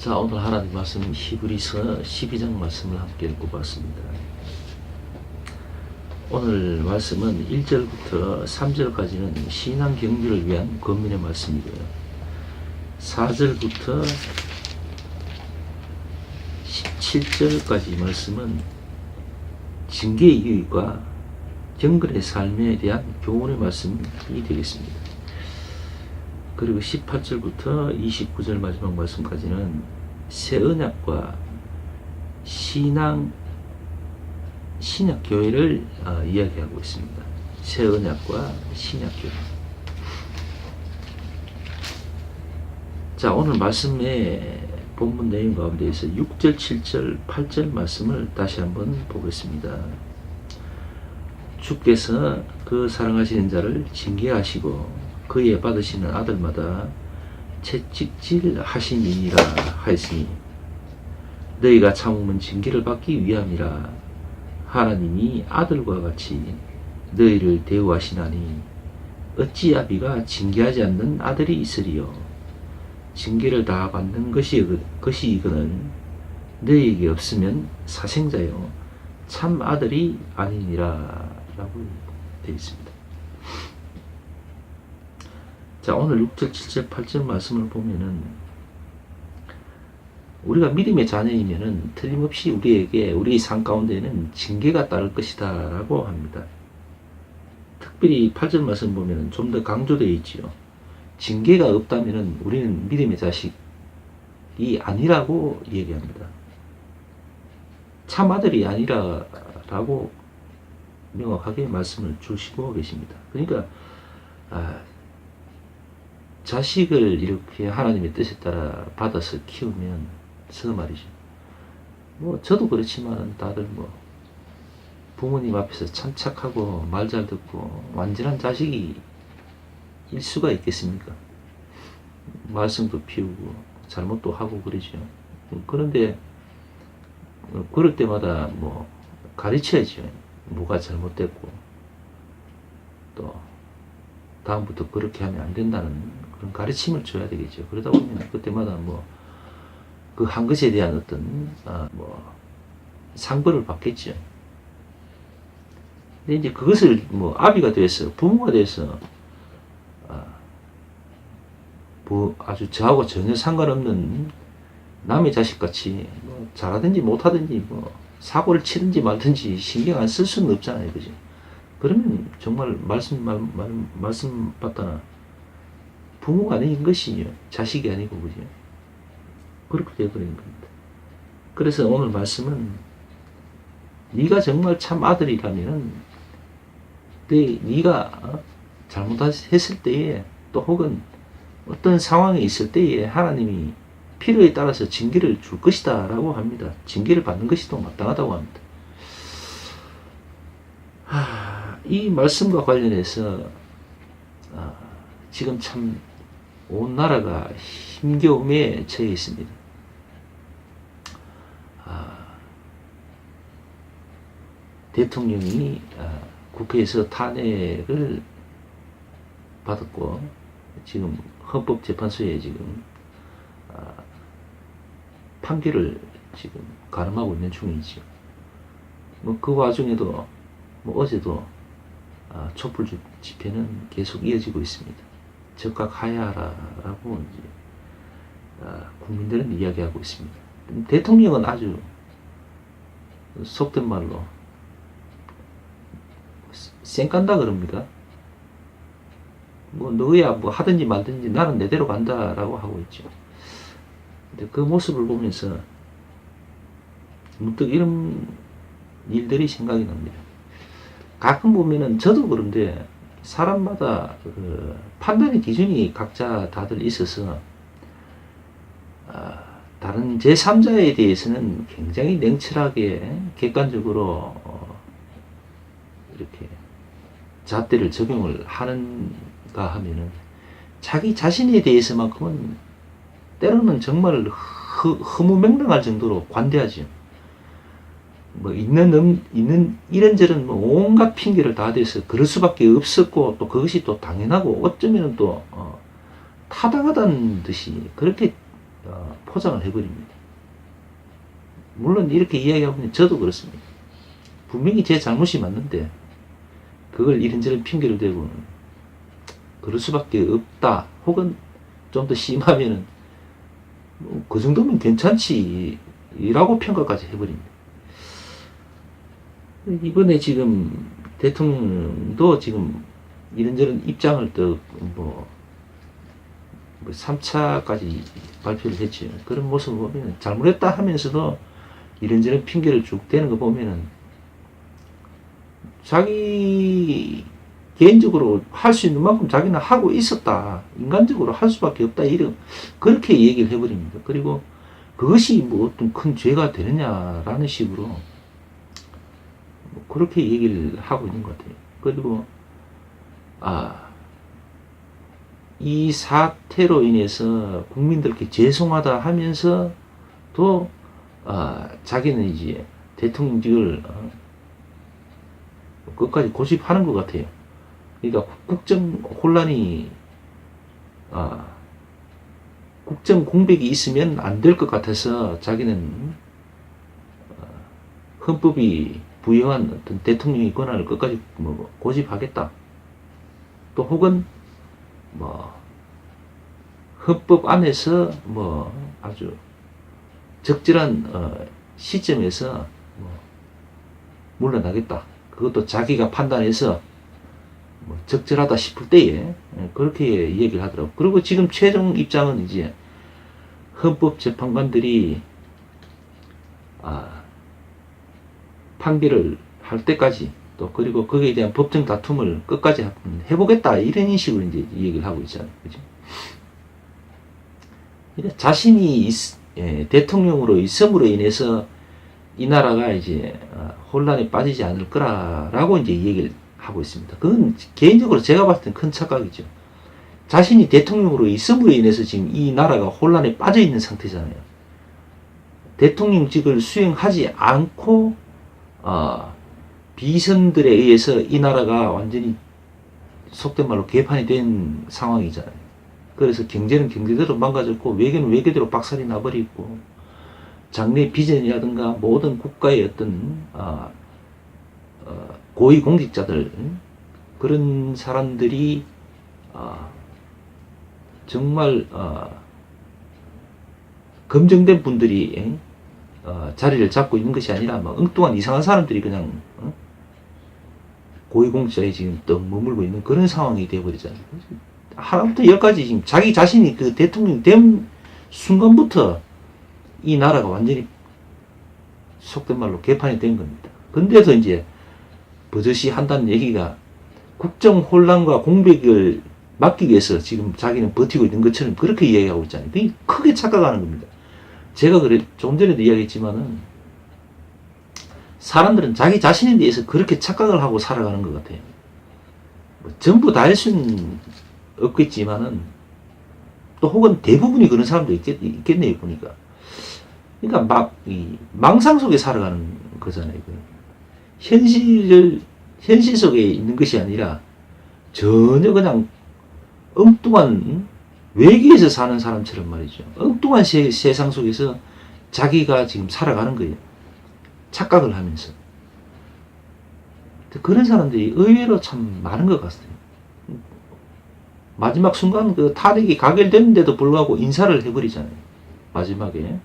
자, 오늘 하나님 말씀 히브리서 12장 말씀을 함께 읽고 봤습니다. 오늘 말씀은 1절부터 3절까지는 신앙 경주를 위한 권면의 말씀이고요. 4절부터 17절까지 말씀은 징계의 유익과 경건의 삶에 대한 교훈의 말씀이 되겠습니다. 그리고 18절부터 29절 마지막 말씀까지는 새 언약과 신약 교회를 이야기하고 있습니다. 새 언약과 신약 교회. 자, 오늘 말씀의 본문 내용 가운데에서 6절, 7절, 8절 말씀을 다시 한번 보겠습니다. 주께서 그 사랑하시는 자를 징계하시고 그의 받으시는 아들마다 채찍질 하심이니라 하였으니 너희가 참으면 징계를 받기 위함이라. 하나님이 아들과 같이 너희를 대우하시나니 어찌 아비가 징계하지 않는 아들이 있으리요. 징계를 다 받는 것이거든 너희에게 없으면 사생자요 참 아들이 아니니라 라고 되어 있습니다. 자, 오늘 6절, 7절, 8절 말씀을 보면은 우리가 믿음의 자녀이면은 틀림없이 우리의 삶 가운데에는 징계가 따를 것이다 라고 합니다. 특별히 8절 말씀 보면은 좀 더 강조되어 있지요. 징계가 없다면은 우리는 믿음의 자식이 아니라고 얘기합니다. 참 아들이 아니라라고 명확하게 말씀을 주시고 계십니다. 그러니까 자식을 이렇게 하나님의 뜻에 따라 받아서 키우면 말이죠. 저도 그렇지만 다들 부모님 앞에서 참 착하고 말 잘 듣고 완전한 자식이 일 수가 있겠습니까? 말씀도 피우고 잘못도 하고 그러죠. 그런데 그럴 때마다 가르쳐야죠. 뭐가 잘못됐고 또 다음부터 그렇게 하면 안 된다는 그런 가르침을 줘야 되겠죠. 그러다 보면 그때마다 그 한 것에 대한 어떤 상벌을 받겠죠. 근데 이제 그것을 아비가 돼서 부모가 돼서 아주 저하고 전혀 상관없는 남의 자식같이 잘하든지 못하든지 사고를 치든지 말든지 신경 안 쓸 수는 없잖아요. 그죠? 그러면 정말 말씀 받다나 부모가 아닌 것이요. 자식이 아니고, 그죠? 그렇게 되어버리는 겁니다. 그래서 오늘 말씀은 네가 정말 참 아들이라면 네가 잘못했을 때에 또 혹은 어떤 상황에 있을 때에 하나님이 필요에 따라서 징계를 줄 것이다 라고 합니다. 징계를 받는 것이 또 마땅하다고 합니다. 이 말씀과 관련해서 지금 참 온 나라가 힘겨움에 처해 있습니다. 대통령이 국회에서 탄핵을 받았고 지금 헌법재판소에 지금 판결을 지금 가름하고 있는 중이죠. 그 와중에도 어제도 촛불 집회는 계속 이어지고 있습니다. 적각하야라라고 이제 국민들은 이야기하고 있습니다. 대통령은 아주 속된 말로 쌩깐다 그럽니다. 너야 하든지 말든지 나는 내대로 간다라고 하고 있죠. 근데 그 모습을 보면서 문득 이런 일들이 생각이 납니다. 가끔 보면은 저도 그런데 사람마다 판단의 기준이 각자 다들 있어서 다른 제3자에 대해서는 굉장히 냉철하게 객관적으로 이렇게 잣대를 적용을 하는가 하면은 자기 자신에 대해서만큼은 때로는 정말 허무맹랑할 정도로 관대하죠. 있는 이런저런 온갖 핑계를 다 대서 그럴 수밖에 없었고 또 그것이 또 당연하고 어쩌면 또 타당하다는 듯이 그렇게 포장을 해버립니다. 물론 이렇게 이야기하면 저도 그렇습니다. 분명히 제 잘못이 맞는데 그걸 이런저런 핑계를 대고 그럴 수밖에 없다. 혹은 좀 더 심하면은 그 정도면 괜찮지 라고 평가까지 해버립니다. 이번에 지금 대통령도 지금 이런저런 입장을 또 3차까지 발표를 했죠. 그런 모습을 보면 잘못했다 하면서도 이런저런 핑계를 쭉 대는 거 보면은 자기 개인적으로 할 수 있는 만큼 자기는 하고 있었다. 인간적으로 할 수밖에 없다. 이런 그렇게 얘기를 해버립니다. 그리고 그것이 뭐 어떤 큰 죄가 되느냐라는 식으로 그렇게 얘기를 하고 있는 것 같아요. 그리고 이 사태로 인해서 국민들께 죄송하다 하면서 또 자기는 이제 대통령직을 끝까지 고집하는 것 같아요. 그러니까 국정 혼란이 국정 공백이 있으면 안 될 것 같아서 자기는 헌법이 부여한 어떤 대통령의 권한을 끝까지 고집하겠다. 또 혹은 헌법 안에서 아주 적절한 시점에서 물러나겠다. 그것도 자기가 판단해서 적절하다 싶을 때에 그렇게 얘기를 하더라고. 그리고 지금 최종 입장은 이제 헌법재판관들이 판결을 할 때까지 또 그리고 거기에 대한 법정 다툼을 끝까지 해보겠다 이런 식으로 이제 얘기를 하고 있잖아요. 그죠? 그러니까 자신이 대통령으로 있음으로 인해서 이 나라가 이제 혼란에 빠지지 않을 거라고 이제 얘기를 하고 있습니다. 그건 개인적으로 제가 봤을 땐 큰 착각이죠. 자신이 대통령으로 있음으로 인해서 지금 이 나라가 혼란에 빠져 있는 상태잖아요. 대통령직을 수행하지 않고 비선들에 의해서 이 나라가 완전히 속된 말로 개판이 된 상황이잖아요. 그래서 경제는 경제대로 망가졌고 외교는 외교대로 박살이 나버리고 장래 비전이라든가 모든 국가의 어떤 고위공직자들 그런 사람들이 정말 검증된 분들이 자리를 잡고 있는 것이 아니라 엉뚱한 이상한 사람들이 그냥 고위공직자에 지금 또 머물고 있는 그런 상황이 되어버리잖아요. 하나부터 열까지 지금 자기 자신이 그 대통령 된 순간부터 이 나라가 완전히 속된 말로 개판이 된 겁니다. 근데도 이제 버젓이 한다는 얘기가 국정 혼란과 공백을 막기 위해서 지금 자기는 버티고 있는 것처럼 그렇게 이야기하고 있잖아요. 그게 크게 착각하는 겁니다. 제가 조금 전에도 이야기했지만은 사람들은 자기 자신에 대해서 그렇게 착각을 하고 살아가는 것 같아요. 전부 다 할 수는 없겠지만은 또 혹은 대부분이 그런 사람도 있겠네요 보니까. 그러니까 망상 속에 살아가는 거잖아요. 현실 속에 있는 것이 아니라 전혀 그냥 엉뚱한 외계에서 사는 사람처럼 말이죠. 엉뚱한 세상 속에서 자기가 지금 살아가는 거예요. 착각을 하면서. 그런 사람들이 의외로 참 많은 것 같아요. 마지막 순간 그 탄핵이 가결됐는데도 불구하고 인사를 해버리잖아요. 마지막에.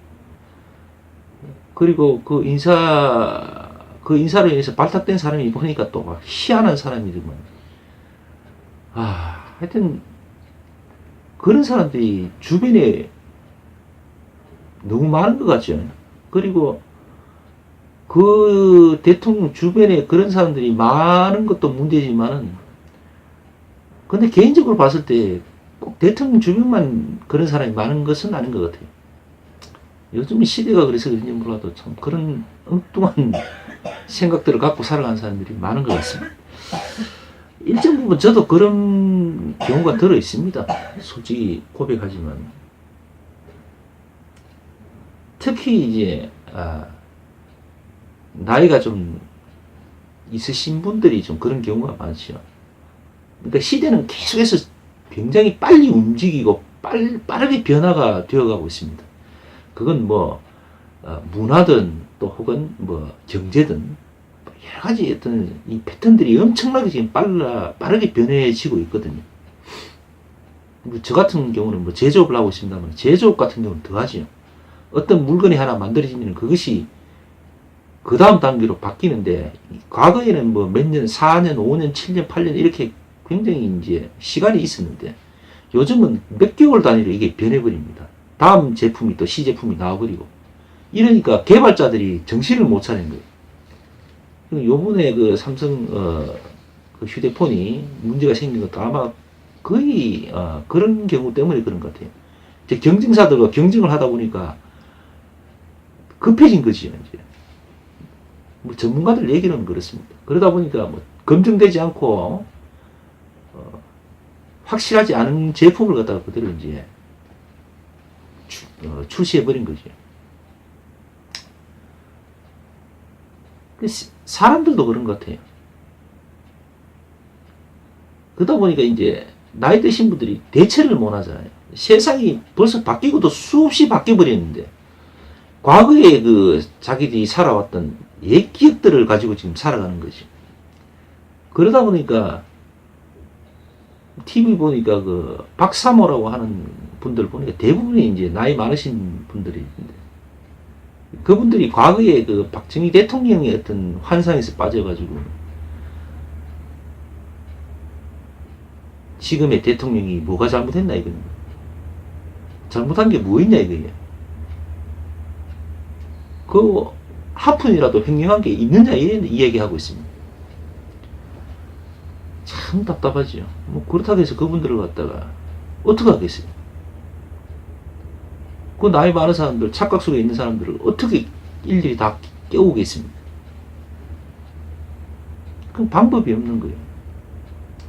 그리고 그 인사로 인해서 발탁된 사람이 보니까 또 막 희한한 사람이더만. 하여튼 그런 사람들이 주변에 너무 많은 것 같죠. 그리고 그 대통령 주변에 그런 사람들이 많은 것도 문제지만은 근데 개인적으로 봤을 때 꼭 대통령 주변만 그런 사람이 많은 것은 아닌 것 같아요. 요즘 시대가 그래서 그런지 몰라도 참 그런 엉뚱한 생각들을 갖고 살아가는 사람들이 많은 것 같습니다. 일정 부분 저도 그런 경우가 들어 있습니다. 솔직히 고백하지만. 특히 이제, 나이가 좀 있으신 분들이 좀 그런 경우가 많죠. 그러니까 시대는 계속해서 굉장히 빨리 움직이고 빠르게 변화가 되어가고 있습니다. 그건 뭐 문화든 또 혹은 뭐 경제든 여러 가지 어떤 이 패턴들이 엄청나게 지금 빠르게 변해지고 있거든요. 저 같은 경우는 뭐 제조업을 하고 있습니다만 제조업 같은 경우는 더하죠. 어떤 물건이 하나 만들어지면 그것이 그 다음 단계로 바뀌는데, 과거에는 뭐 몇 년, 4년, 5년, 7년, 8년 이렇게 굉장히 이제 시간이 있었는데, 요즘은 몇 개월 단위로 이게 변해버립니다. 다음 제품이 또 시제품이 나와버리고. 이러니까 개발자들이 정신을 못 차리는 거예요. 요번에 그 삼성, 그 휴대폰이 문제가 생긴 것도 아마 거의, 그런 경우 때문에 그런 것 같아요. 이제 경쟁사들과 경쟁을 하다 보니까 급해진 거지요, 이제. 뭐 전문가들 얘기는 그렇습니다. 그러다 보니까 뭐 검증되지 않고 확실하지 않은 제품을 갖다가 그대로 이제 출시해 버린 거죠. 사람들도 그런 것 같아요. 그러다 보니까 이제 나이 드신 분들이 대처를 못 하잖아요. 세상이 벌써 바뀌고도 수없이 바뀌어 버렸는데, 과거에 그 자기들이 살아왔던 옛 기억들을 가지고 지금 살아가는 거지. 그러다 보니까 TV 보니까 그 박사모라고 하는 분들 보니까 대부분이 이제 나이 많으신 분들인데, 그분들이 과거에 그 박정희 대통령의 어떤 환상에서 빠져가지고 지금의 대통령이 뭐가 잘못했나 이거는. 잘못한 게 뭐 있냐 이거예요. 그 한 푼이라도 횡령한 게 있느냐 이런 이야기하고 있습니다. 참 답답하죠. 뭐 그렇다고 해서 그분들을 갖다가 어떻게 하겠어요? 그 나이 많은 사람들, 착각 속에 있는 사람들을 어떻게 일일이 다 깨우겠습니까? 그럼 방법이 없는 거예요.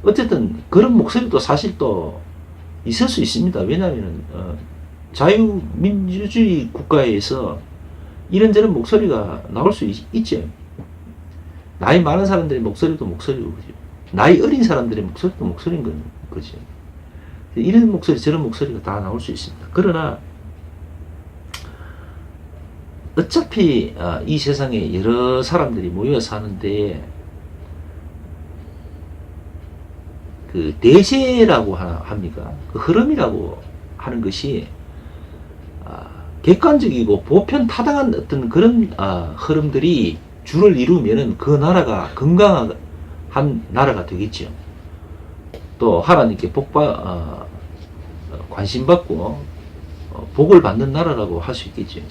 어쨌든 그런 목소리도 사실 또 있을 수 있습니다. 왜냐하면 자유민주주의 국가에서 이런저런 목소리가 나올 수 있죠. 나이 많은 사람들의 목소리도 목소리고, 그죠? 나이 어린 사람들의 목소리도 목소리인 거죠. 이런 목소리, 저런 목소리가 다 나올 수 있습니다. 그러나 어차피 이 세상에 여러 사람들이 모여 사는데, 그 대세라고 합니까? 그 흐름이라고 하는 것이 객관적이고 보편 타당한 어떤 그런 흐름들이 줄을 이루면은 그 나라가 건강한 나라가 되겠죠. 또 하나님께 관심받고 복을 받는 나라라고 할 수 있겠죠.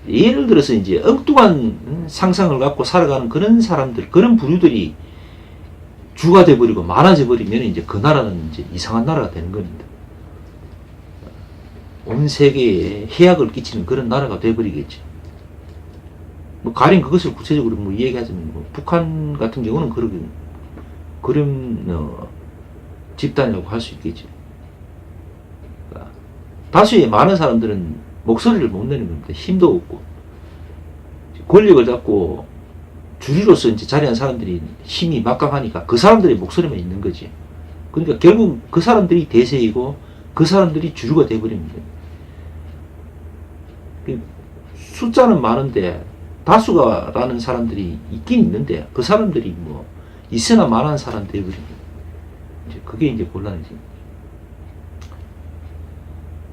예를 들어서 이제 엉뚱한 상상을 갖고 살아가는 그런 사람들, 그런 부류들이 주가 돼버리고 많아져 버리면 이제 그 나라는 이제 이상한 나라가 되는 겁니다. 온 세계에 해악을 끼치는 그런 나라가 돼버리겠죠. 뭐 가령 그것을 구체적으로 뭐 얘기하자면 뭐 북한 같은 경우는 그런 집단이라고 할 수 있겠죠. 그러니까 다수의 많은 사람들은 목소리를 못 내는 겁니다. 힘도 없고 권력을 잡고 주류로서 이제 자리한 사람들이 힘이 막강하니까 그 사람들의 목소리만 있는 거지. 그러니까 결국 그 사람들이 대세이고 그 사람들이 주류가 돼버립니다. 숫자는 많은데 다수가라는 사람들이 있긴 있는데 그 사람들이 뭐 있으나 마나한 사람 돼버립니다. 이제 그게 이제 곤란해지.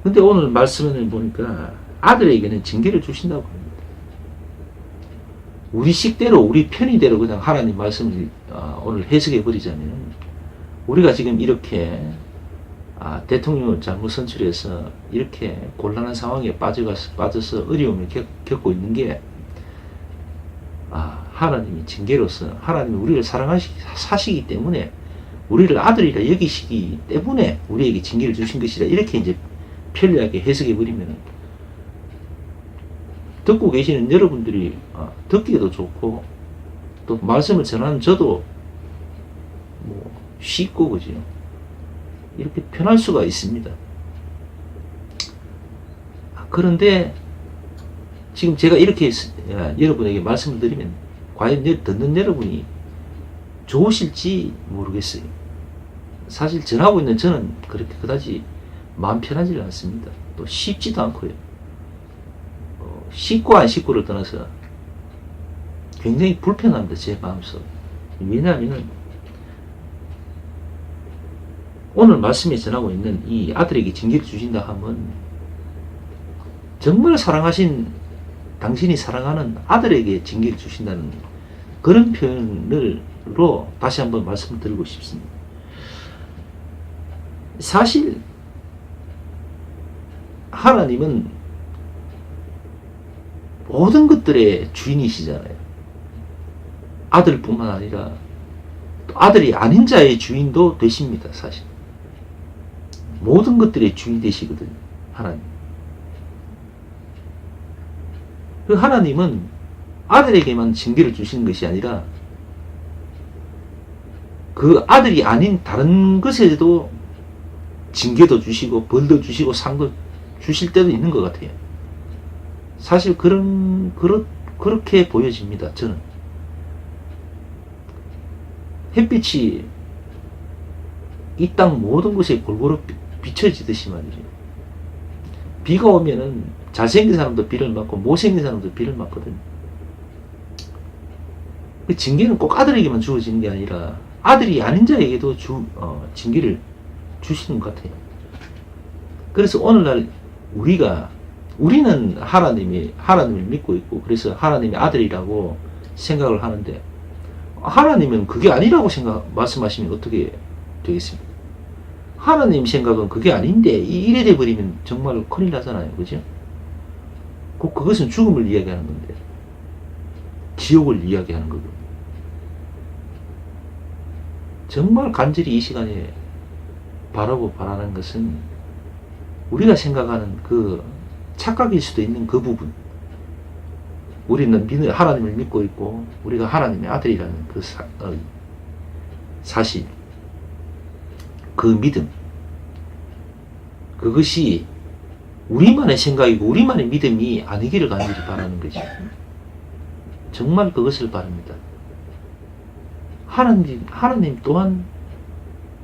근데 오늘 말씀을 보니까 아들에게는 징계를 주신다고 합니다. 우리 식대로, 우리 편의대로 그냥 하나님 말씀을 오늘 해석해 버리자면, 우리가 지금 이렇게 대통령을 잘못 선출해서 이렇게 곤란한 상황에 빠져서 어려움을 겪고 있는 게 하나님이 징계로서, 하나님이 우리를 사시기 때문에, 우리를 아들이라 여기시기 때문에 우리에게 징계를 주신 것이라, 이렇게 이제 편리하게 해석해 버리면 듣고 계시는 여러분들이 듣기에도 좋고, 또 말씀을 전하는 저도 뭐 쉽고, 그죠? 이렇게 편할 수가 있습니다. 그런데 지금 제가 이렇게 여러분에게 말씀을 드리면 과연 듣는 여러분이 좋으실지 모르겠어요. 사실 전하고 있는 저는 그렇게 그다지 마음 편하지 않습니다. 또 쉽지도 않고요. 쉽고 안 쉽고를 떠나서 굉장히 불편합니다. 제 마음속. 왜냐하면 오늘 말씀에 전하고 있는 이 아들에게 징계를 주신다 하면 정말 사랑하신 당신이 사랑하는 아들에게 징계를 주신다는 그런 표현으로 다시 한번 말씀을 드리고 싶습니다. 사실 하나님은 모든 것들의 주인이시잖아요. 아들뿐만 아니라 또 아들이 아닌 자의 주인도 되십니다. 사실 모든 것들의 주인 되시거든요. 하나님. 그 하나님은 아들에게만 징계를 주시는 것이 아니라 그 아들이 아닌 다른 것에도 징계도 주시고 벌도 주시고 상도 주실 때도 있는 것 같아요. 사실 그렇게 보여집니다. 저는 햇빛이 이 땅 모든 곳에 골고루 비춰지듯이 말이죠. 비가 오면은 잘생긴 사람도 비를 맞고 못생긴 사람도 비를 맞거든요. 그 징계는 꼭 아들에게만 주어지는 게 아니라 아들이 아닌 자에게도 징계를 주시는 것 같아요. 그래서 오늘날 우리는 하나님을 믿고 있고 그래서 하나님의 아들이라고 생각을 하는데 하나님은 그게 아니라고 말씀하시면 어떻게 되겠습니까? 하나님 생각은 그게 아닌데 이래 돼 버리면 정말 큰일 나잖아요. 그죠? 그것은 죽음을 이야기하는 건데 지옥을 이야기하는 거고 정말 간절히 이 시간에 바라는 것은 우리가 생각하는 그 착각일 수도 있는 그 부분 우리는 하나님을 믿고 있고 우리가 하나님의 아들이라는 그 사실 그 믿음 그것이 우리만의 생각이고 우리만의 믿음이 아니기를 간절히 바라는 거죠. 정말 그것을 바랍니다. 하나님 또한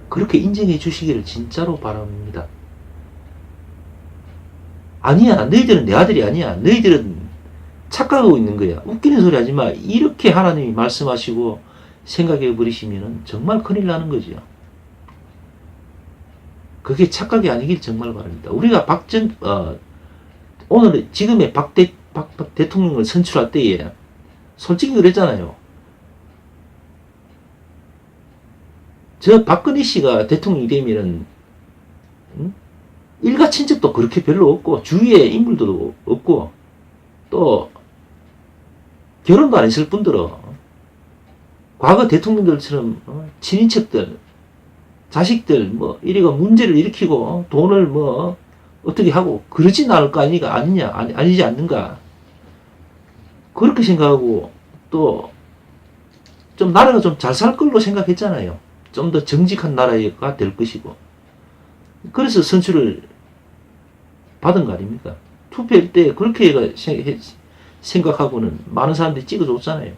그렇게 인정해 주시기를 진짜로 바랍니다. 아니야, 너희들은 내 아들이 아니야. 너희들은 착각하고 있는 거야. 웃기는 소리 하지 마. 이렇게 하나님이 말씀하시고 생각해 버리시면 정말 큰일 나는 거죠. 그게 착각이 아니길 정말 바랍니다. 우리가 오늘 지금의 박 대통령을 선출할 때에 솔직히 그랬잖아요. 저 박근혜 씨가 대통령이 되면은 일가 친척도 그렇게 별로 없고 주위에 인물도 없고 또 결혼도 안 했을 뿐더러 과거 대통령들처럼 친인척들 자식들 이래가 문제를 일으키고 돈을 어떻게 하고 그러진 않을 거 아니지 않는가 그렇게 생각하고 또 좀 나라가 좀 잘 살 걸로 생각했잖아요. 좀 더 정직한 나라가 될 것이고 그래서 선출을 받은 거 아닙니까? 투표할 때 그렇게 생각하고는 많은 사람들이 찍어줬잖아요.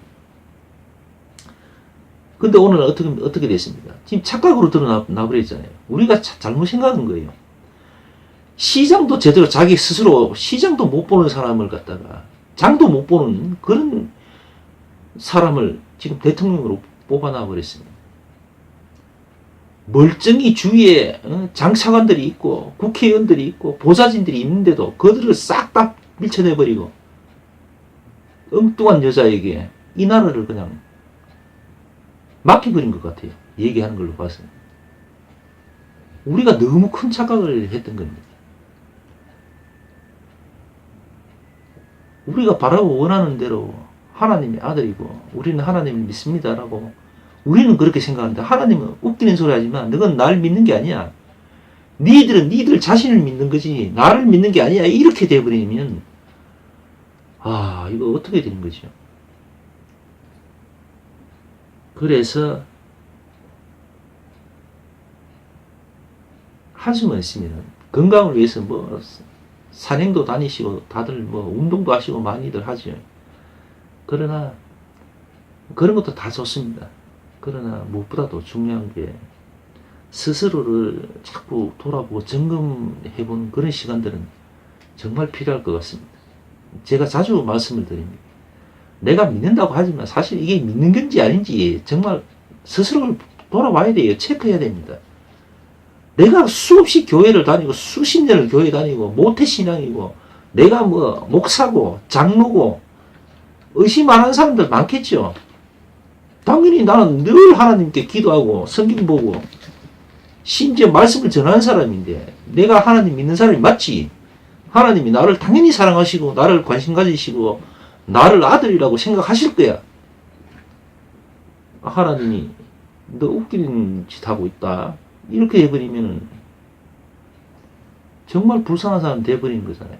근데 오늘은 어떻게 됐습니까? 지금 착각으로 드러나버렸잖아요. 우리가 잘못 생각한 거예요. 시장도 제대로 자기 스스로 시장도 못 보는 사람을 갖다가 장도 못 보는 그런 사람을 지금 대통령으로 뽑아놔 버렸습니다. 멀쩡히 주위에 장차관들이 있고 국회의원들이 있고 보좌진들이 있는데도 그들을 싹 다 밀쳐내버리고 엉뚱한 여자에게 이 나라를 그냥 맡겨버린 것 같아요. 얘기하는 걸로 봐서. 우리가 너무 큰 착각을 했던 겁니다. 우리가 바라고 원하는 대로 하나님의 아들이고 우리는 하나님을 믿습니다라고 우리는 그렇게 생각하는데 하나님은 웃기는 소리 하지만 너는 날 믿는 게 아니야. 니들은 니들 자신을 믿는 거지 나를 믿는 게 아니야. 이렇게 돼버리면 이거 어떻게 되는 거죠? 그래서 한숨을 했으면 건강을 위해서 산행도 다니시고 다들 운동도 하시고 많이들 하죠. 그러나 그런 것도 다 좋습니다. 그러나 무엇보다도 중요한 게 스스로를 자꾸 돌아보고 점검해보는 그런 시간들은 정말 필요할 것 같습니다. 제가 자주 말씀을 드립니다. 내가 믿는다고 하지만 사실 이게 믿는 건지 아닌지 정말 스스로를 돌아봐야 돼요. 체크해야 됩니다. 내가 수없이 교회를 다니고 수십 년을 교회 다니고 모태신앙이고 내가 뭐 목사고 장로고 의심 안 하는 사람들 많겠죠. 당연히 나는 늘 하나님께 기도하고 성경 보고 심지어 말씀을 전하는 사람인데 내가 하나님 믿는 사람이 맞지. 하나님이 나를 당연히 사랑하시고 나를 관심 가지시고 나를 아들이라고 생각하실 거야. 하나님이 너 웃기는 짓 하고 있다 이렇게 해버리면 정말 불쌍한 사람 돼버리는 거잖아요.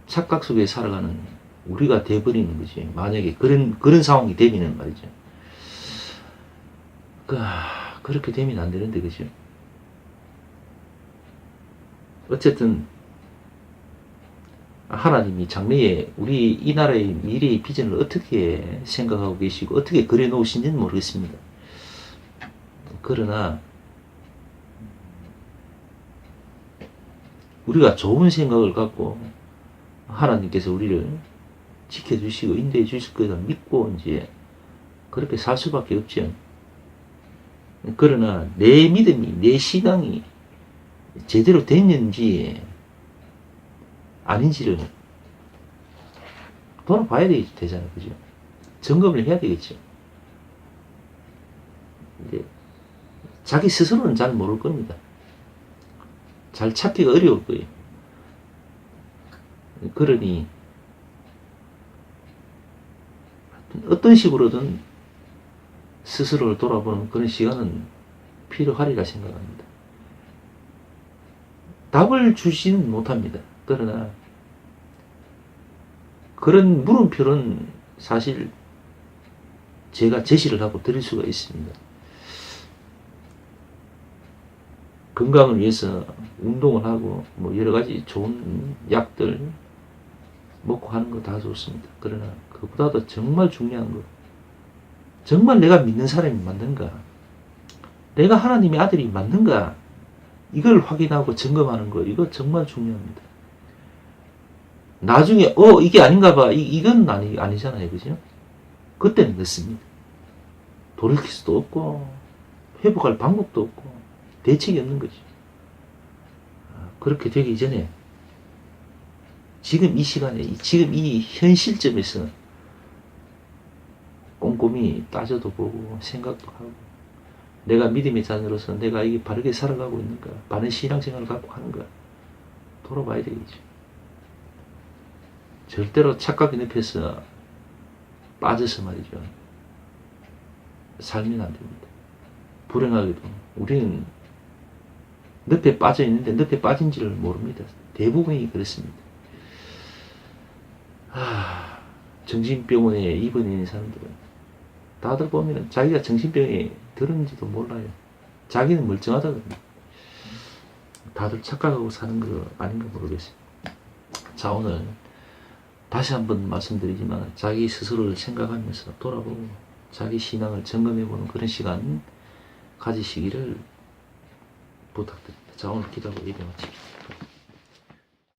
착각 속에 살아가는 우리가 돼버리는 거지. 만약에 그런 상황이 되면 말이죠. 그렇게 되면 안 되는데, 그죠? 어쨌든 하나님이 장래에 우리 이 나라의 미래의 비전을 어떻게 생각하고 계시고 어떻게 그려놓으신지는 모르겠습니다. 그러나 우리가 좋은 생각을 갖고 하나님께서 우리를 지켜주시고 인도해 주실 거다 믿고 이제 그렇게 살 수밖에 없죠. 그러나 내 믿음이, 내 신앙이 제대로 됐는지 아닌지를 돌아봐야 되잖아요. 그죠? 점검을 해야 되겠죠. 이제 자기 스스로는 잘 모를 겁니다. 잘 찾기가 어려울 거예요. 그러니 어떤 식으로든 스스로를 돌아보는 그런 시간은 필요하리라 생각합니다. 답을 주지는 못합니다. 그러나 그런 물음표는 사실 제가 제시를 하고 드릴 수가 있습니다. 건강을 위해서 운동을 하고 뭐 여러 가지 좋은 약들 먹고 하는 거 다 좋습니다. 그러나 그보다도 정말 중요한 거, 정말 내가 믿는 사람이 맞는가, 내가 하나님의 아들이 맞는가, 이걸 확인하고 점검하는 거, 이거 정말 중요합니다. 나중에 이게 아닌가 봐, 이건 아니잖아요. 그죠? 그때는 늦습니다. 돌이킬 수도 없고 회복할 방법도 없고 대책이 없는 거죠. 그렇게 되기 전에 지금 이 시간에, 지금 이 현 시점에서 꼼꼼히 따져도 보고 생각도 하고 내가 믿음의 자녀로서 내가 이게 바르게 살아가고 있는가, 바른 신앙생활을 갖고 하는가 돌아봐야 되겠죠. 절대로 착각의 늪에서 빠져서 말이죠. 살면 안 됩니다. 불행하게도 우리는 늪에 빠져 있는데 늪에 빠진지를 모릅니다. 대부분이 그렇습니다. 정신병원에 입원해 있는 사람들은 다들 보면 자기가 정신병에 들었는지도 몰라요. 자기는 멀쩡하다 그럽니다. 다들 착각하고 사는 거 아닌가 모르겠어요. 자, 오늘 다시 한번 말씀드리지만 자기 스스로를 생각하면서 돌아보고 자기 신앙을 점검해보는 그런 시간 가지시기를 부탁드립니다. 자, 오늘 기도하고 예배 마칩니다.